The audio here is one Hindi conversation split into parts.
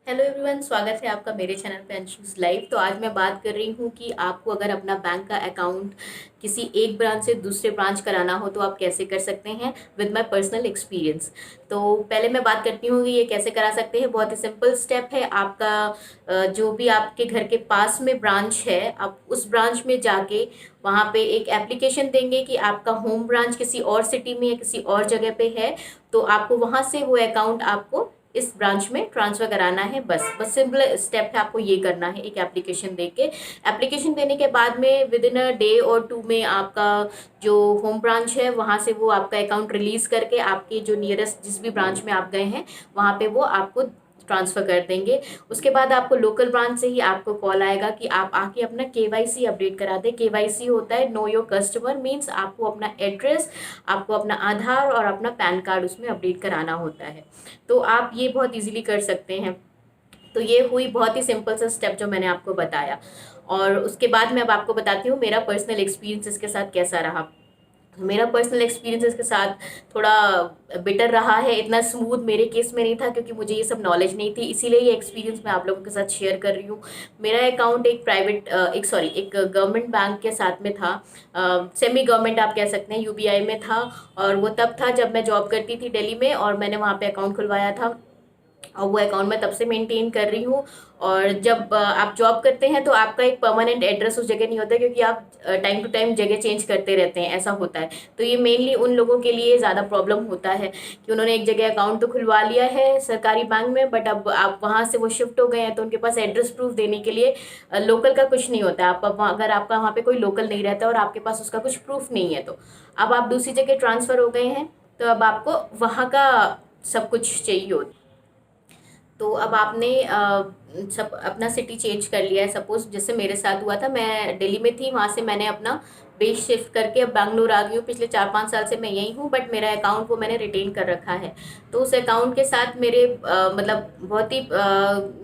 हेलो एवरीवन, स्वागत है आपका मेरे चैनल पे अंशुस लाइव। तो आज मैं बात कर रही हूँ कि आपको अगर अपना बैंक का अकाउंट किसी एक ब्रांच से दूसरे ब्रांच कराना हो तो आप कैसे कर सकते हैं विद माय पर्सनल एक्सपीरियंस। तो पहले मैं बात करती हूँ कि ये कैसे करा सकते हैं। बहुत ही सिंपल स्टेप है। आपका जो भी आपके घर के पास में ब्रांच है, आप उस ब्रांच में जाके वहाँ पे एक एप्लीकेशन देंगे कि आपका होम ब्रांच किसी और सिटी में या किसी और जगह पे है, तो आपको वहाँ से वो अकाउंट आपको इस ब्रांच में ट्रांसफर कराना है। बस बस सिंपल स्टेप है, आपको ये करना है एक एप्लीकेशन दे के। एप्लीकेशन देने के बाद में विद इन अ डे और टू में आपका जो होम ब्रांच है वहाँ से वो आपका अकाउंट रिलीज करके आपके जो नियरेस्ट जिस भी ब्रांच में आप गए हैं वहाँ पे वो आपको ट्रांसफर कर देंगे। उसके बाद आपको लोकल ब्रांच से ही आपको कॉल आएगा कि आप आके अपना केवाईसी अपडेट करा दें। केवाईसी होता है नो योर कस्टमर, मीन्स आपको अपना एड्रेस, आपको अपना आधार और अपना पैन कार्ड उसमें अपडेट कराना होता है। तो आप ये बहुत इजीली कर सकते हैं। तो ये हुई बहुत ही सिंपल सा स्टेप जो मैंने आपको बताया। और उसके बाद मैं अब आपको बताती हूँ मेरा पर्सनल एक्सपीरियंस इसके साथ कैसा रहा। मेरा पर्सनल एक्सपीरियंस इसके साथ थोड़ा बेटर रहा है। इतना स्मूथ मेरे केस में नहीं था क्योंकि मुझे ये सब नॉलेज नहीं थी, इसीलिए ये एक्सपीरियंस मैं आप लोगों के साथ शेयर कर रही हूँ। मेरा अकाउंट एक प्राइवेट एक गवर्नमेंट बैंक के साथ में था। सेमी गवर्नमेंट आप कह सकते हैं, यूबीआई में था। और वो तब था जब मैं जॉब करती थी दिल्ली में, और मैंने वहाँ पे अकाउंट खुलवाया था और वो अकाउंट मैं तब से मेंटेन कर रही हूँ। और जब आप जॉब करते हैं तो आपका एक परमानेंट एड्रेस उस जगह नहीं होता, क्योंकि आप टाइम टू टाइम जगह चेंज करते रहते हैं, ऐसा होता है। तो ये मेनली उन लोगों के लिए ज़्यादा प्रॉब्लम होता है कि उन्होंने एक जगह अकाउंट तो खुलवा लिया है सरकारी बैंक में, बट अब आप वहाँ से वो शिफ्ट हो गए हैं तो उनके पास एड्रेस प्रूफ देने के लिए लोकल का कुछ नहीं होता है। अगर आपका वहाँ पे कोई लोकल नहीं रहता और आपके पास उसका कुछ प्रूफ नहीं है, तो अब आप दूसरी जगह ट्रांसफ़र हो गए हैं, तो अब आपको वहाँ का सब कुछ चाहिए होता है। तो अब आपने सब अपना सिटी चेंज कर लिया है। सपोज जैसे मेरे साथ हुआ था, मैं दिल्ली में थी, वहाँ से मैंने अपना बेस शिफ्ट करके अब बैंगलोर आ गई हूँ। पिछले 4-5 साल से मैं यहीं हूँ, बट मेरा अकाउंट वो मैंने रिटेन कर रखा है। तो उस अकाउंट के साथ मेरे मतलब बहुत ही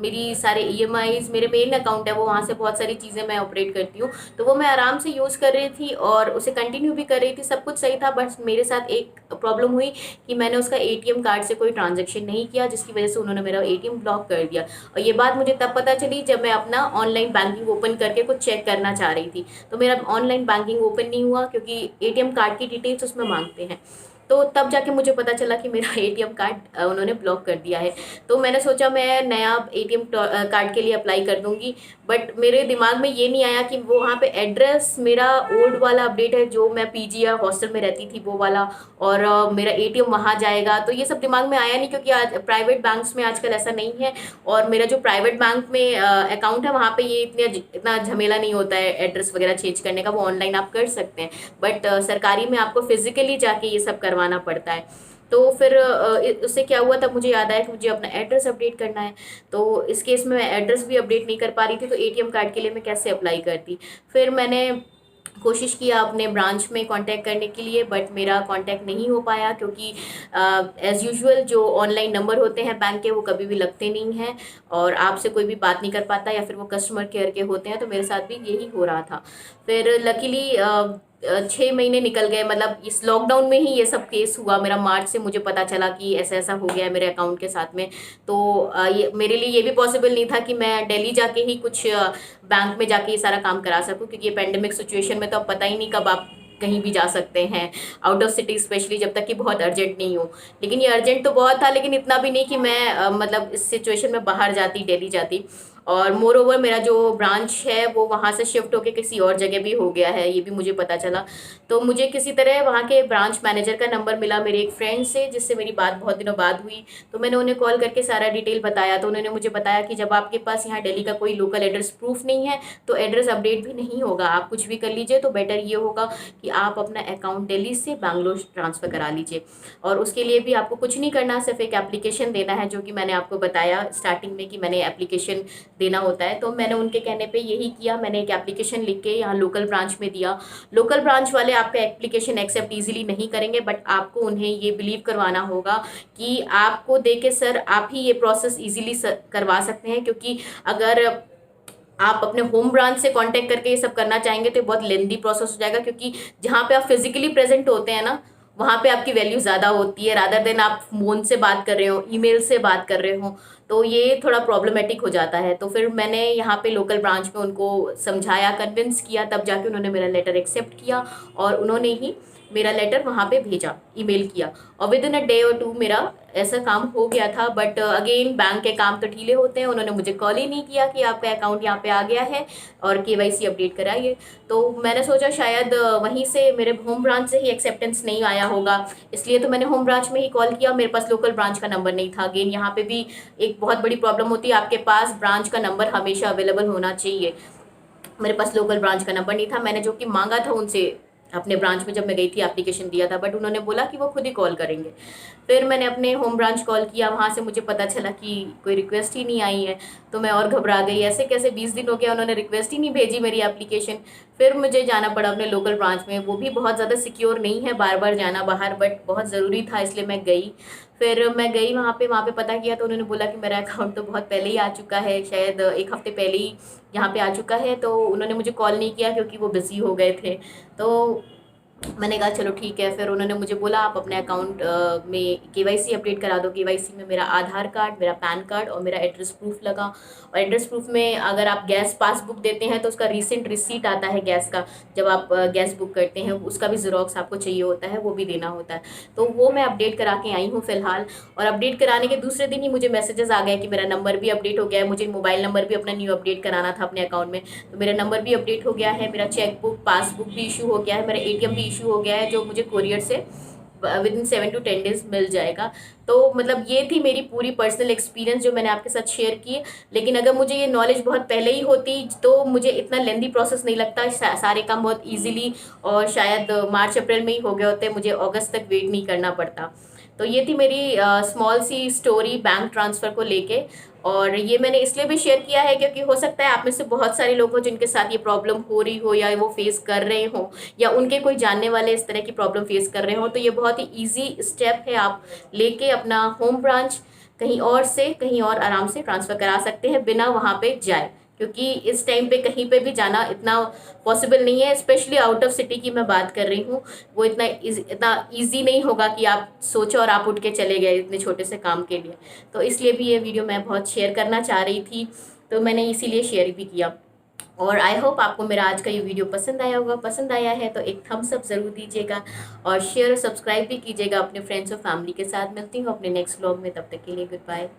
मेरी सारे ईएमआईज, मेरे मेन अकाउंट है वो, वहाँ से बहुत सारी चीज़ें मैं ऑपरेट करती हूँ। तो वो मैं आराम से यूज़ कर रही थी और उसे कंटिन्यू भी कर रही थी, सब कुछ सही था। बट मेरे साथ एक प्रॉब्लम हुई कि मैंने उसका एटीएम कार्ड से कोई ट्रांजेक्शन नहीं किया, जिसकी वजह से उन्होंने मेरा एटीएम ब्लॉक कर दिया। और ये बात मुझे तब पता चली जब मैं अपना ऑनलाइन बैंकिंग ओपन करके कुछ चेक करना चाह रही थी। तो मेरा ऑनलाइन बैंकिंग ओपन नहीं हुआ क्योंकि एटीएम कार्ड की डिटेल्स उसमें मांगते हैं। तो तब जाके मुझे पता चला कि मेरा एटीएम कार्ड उन्होंने ब्लॉक कर दिया है। तो मैंने सोचा मैं नया एटीएम कार्ड के लिए अप्लाई कर दूंगी। बट मेरे दिमाग में ये नहीं आया कि वो वहाँ पे एड्रेस मेरा ओल्ड वाला अपडेट है, जो मैं पीजी या हॉस्टल में रहती थी वो वाला, और मेरा एटीएम वहाँ जाएगा। तो ये सब दिमाग में आया नहीं, क्योंकि आज प्राइवेट बैंक्स में आजकल ऐसा नहीं है। और मेरा जो प्राइवेट बैंक में अकाउंट है वहाँ पे ये इतना झमेला नहीं होता है एड्रेस वगैरह चेंज करने का, वो ऑनलाइन आप कर सकते हैं। बट सरकारी में आपको फिजिकली जाके ये सब करवाना पड़ता है। तो फिर उससे क्या हुआ, तब मुझे याद आया कि मुझे अपना एड्रेस अपडेट करना है। तो इस केस में मैं एड्रेस भी अपडेट नहीं कर पा रही थी, तो एटीएम कार्ड के लिए मैं कैसे अप्लाई करती। फिर मैंने कोशिश किया अपने ब्रांच में कांटेक्ट करने के लिए, बट मेरा कांटेक्ट नहीं हो पाया, क्योंकि एज़ यूजुअल जो ऑनलाइन नंबर होते हैं बैंक के वो कभी भी लगते नहीं हैं और आपसे कोई भी बात नहीं कर पाता, या फिर वो कस्टमर केयर के होते हैं। तो मेरे साथ भी यही हो रहा था। फिर लकीली 6 महीने निकल गए, मतलब इस लॉकडाउन में ही ये सब केस हुआ मेरा। मार्च से मुझे पता चला कि ऐसा ऐसा हो गया है मेरे अकाउंट के साथ में। तो ये मेरे लिए ये भी पॉसिबल नहीं था कि मैं दिल्ली जाके ही कुछ बैंक में जाके ये सारा काम करा सकूं, क्योंकि ये पेंडेमिक सिचुएशन में तो अब पता ही नहीं कब आप कहीं भी जा सकते हैं आउट ऑफ सिटी, स्पेशली जब तक कि बहुत अर्जेंट नहीं हो। लेकिन ये अर्जेंट तो बहुत था, लेकिन इतना भी नहीं कि मैं मतलब इस सिचुएशन में बाहर जाती, दिल्ली जाती। और मोर ओवर मेरा जो ब्रांच है वो वहाँ से शिफ्ट होके किसी और जगह भी हो गया है, ये भी मुझे पता चला। तो मुझे किसी तरह वहाँ के ब्रांच मैनेजर का नंबर मिला मेरे एक फ्रेंड से, जिससे मेरी बात बहुत दिनों बाद हुई। तो मैंने उन्हें कॉल करके सारा डिटेल बताया। तो उन्होंने मुझे बताया कि जब आपके पास यहाँ दिल्ली का कोई लोकल एड्रेस प्रूफ नहीं है तो एड्रेस अपडेट भी नहीं होगा, आप कुछ भी कर लीजिए, तो बेटर ये होगा कि आप अपना अकाउंट दिल्ली से बैंगलोर ट्रांसफ़र करा लीजिए। और उसके लिए भी आपको कुछ नहीं करना, सिर्फ एक एप्लीकेशन देना है, जो कि मैंने आपको बताया स्टार्टिंग में कि मैंने एप्लीकेशन देना होता है। तो मैंने उनके कहने पे यही किया, मैंने एक एप्लीकेशन लिख के यहाँ लोकल ब्रांच में दिया। लोकल ब्रांच वाले आपका एप्लीकेशन एक्सेप्ट इजीली नहीं करेंगे, बट आपको उन्हें ये बिलीव करवाना होगा कि आपको देके सर आप ही ये प्रोसेस इजीली करवा सकते हैं। क्योंकि अगर आप अपने होम ब्रांच से कांटेक्ट करके ये सब करना चाहेंगे तो बहुत लेंदी प्रोसेस हो जाएगा, क्योंकि जहाँ पे आप फिजिकली प्रेजेंट होते हैं ना, वहाँ पे आपकी वैल्यू ज़्यादा होती है रादर देन आप फ़ोन से बात कर रहे हो, ईमेल से बात कर रहे हो, तो ये थोड़ा प्रॉब्लमेटिक हो जाता है। तो फिर मैंने यहाँ पे लोकल ब्रांच में उनको समझाया, कन्विंस किया, तब जाके उन्होंने मेरा लेटर एक्सेप्ट किया और उन्होंने ही मेरा लेटर वहाँ पे भेजा, ईमेल किया, और विद इन अ डे और टू मेरा ऐसा काम हो गया था। बट अगेन बैंक के काम तो ढीले होते हैं, उन्होंने मुझे कॉल ही नहीं किया कि आपका अकाउंट यहाँ पे आ गया है और केवाईसी अपडेट कराइए। तो मैंने सोचा शायद वहीं से मेरे होम ब्रांच से ही एक्सेप्टेंस नहीं आया होगा, इसलिए तो मैंने होम ब्रांच में ही कॉल किया। मेरे पास लोकल ब्रांच का नंबर नहीं था। अगेन यहाँ पे भी एक बहुत बड़ी प्रॉब्लम होती है, आपके पास ब्रांच का नंबर हमेशा अवेलेबल होना चाहिए। मेरे पास लोकल ब्रांच का नंबर नहीं था। मैंने जो कि मांगा था उनसे अपने ब्रांच में, जब मैं गई थी एप्लीकेशन दिया था, बट उन्होंने बोला कि वो खुद ही कॉल करेंगे। फिर मैंने अपने होम ब्रांच कॉल किया, वहाँ से मुझे पता चला कि कोई रिक्वेस्ट ही नहीं आई है। तो मैं और घबरा गई, ऐसे कैसे 20 दिन हो गया, उन्होंने रिक्वेस्ट ही नहीं भेजी मेरी एप्लीकेशन। फिर मुझे जाना पड़ा अपने लोकल ब्रांच में, वो भी बहुत ज़्यादा सिक्योर नहीं है बार बार जाना बाहर, बट बहुत ज़रूरी था इसलिए मैं गई। फिर मैं गई वहाँ पे पता किया तो उन्होंने बोला कि मेरा अकाउंट तो बहुत पहले ही आ चुका है, शायद एक हफ्ते पहले ही यहाँ पे आ चुका है। तो उन्होंने मुझे कॉल नहीं किया क्योंकि वो बिज़ी हो गए थे। तो मैंने कहा चलो ठीक है। फिर उन्होंने मुझे बोला आप अपने अकाउंट में केवाईसी अपडेट करा दो। केवाईसी में मेरा आधार कार्ड, मेरा पैन कार्ड और मेरा एड्रेस प्रूफ लगा। और एड्रेस प्रूफ में अगर आप गैस पासबुक देते हैं तो उसका रीसेंट रिसीट आता है गैस का, जब आप गैस बुक करते हैं उसका भी ज़ेरॉक्स आपको चाहिए होता है, वो भी देना होता है। तो वो मैं अपडेट करा के आई हूँ फ़िलहाल। और अपडेट कराने के दूसरे दिन ही मुझे मैसेजेस आ गए कि मेरा नंबर भी अपडेट हो गया है। मुझे मोबाइल नंबर भी अपना न्यू अपडेट कराना था अपने अकाउंट में, तो मेरा नंबर भी अपडेट हो गया है, मेरा चेकबुक पासबुक भी इशू हो गया है, मेरा एटीएम भी इशू हो गया है, जो मुझे कोरियर से विद इन 7 to 10 डेज मिल जाएगा। तो मतलब ये थी मेरी पूरी पर्सनल एक्सपीरियंस जो मैंने आपके साथ शेयर की। लेकिन अगर मुझे ये नॉलेज बहुत पहले ही होती तो मुझे इतना लेंदी प्रोसेस नहीं लगता, सारे काम बहुत इजीली और शायद मार्च अप्रैल में ही हो गए होते, मुझे अगस्त तक वेट नहीं करना पड़ता। तो ये थी मेरी small C story bank transfer को लेके। और ये मैंने इसलिए भी शेयर किया है क्योंकि हो सकता है आप में से बहुत सारे लोग हो जिनके साथ ये प्रॉब्लम हो रही हो, या वो फेस कर रहे हो, या उनके कोई जानने वाले इस तरह की प्रॉब्लम फेस कर रहे हो। तो ये बहुत ही ईजी स्टेप है, आप लेके अपना होम ब्रांच कहीं और से कहीं और आराम से ट्रांसफ़र करा सकते हैं बिना वहाँ पे जाए, क्योंकि इस टाइम पे कहीं पे भी जाना इतना पॉसिबल नहीं है। स्पेशली आउट ऑफ सिटी की मैं बात कर रही हूँ, वो इतना ईजी नहीं होगा कि आप सोचो और आप उठ के चले गए इतने छोटे से काम के लिए। तो इसलिए भी ये वीडियो मैं बहुत शेयर करना चाह रही थी, तो मैंने इसीलिए शेयर भी किया। और आई होप आपको मेरा आज का ये वीडियो पसंद आया होगा। पसंद आया है तो एक थम्स अप ज़रूर दीजिएगा और शेयर और सब्सक्राइब भी कीजिएगा अपने फ्रेंड्स और फैमिली के साथ। मिलती हूँ अपने नेक्स्ट व्लॉग में, तब तक के लिए गुड बाय।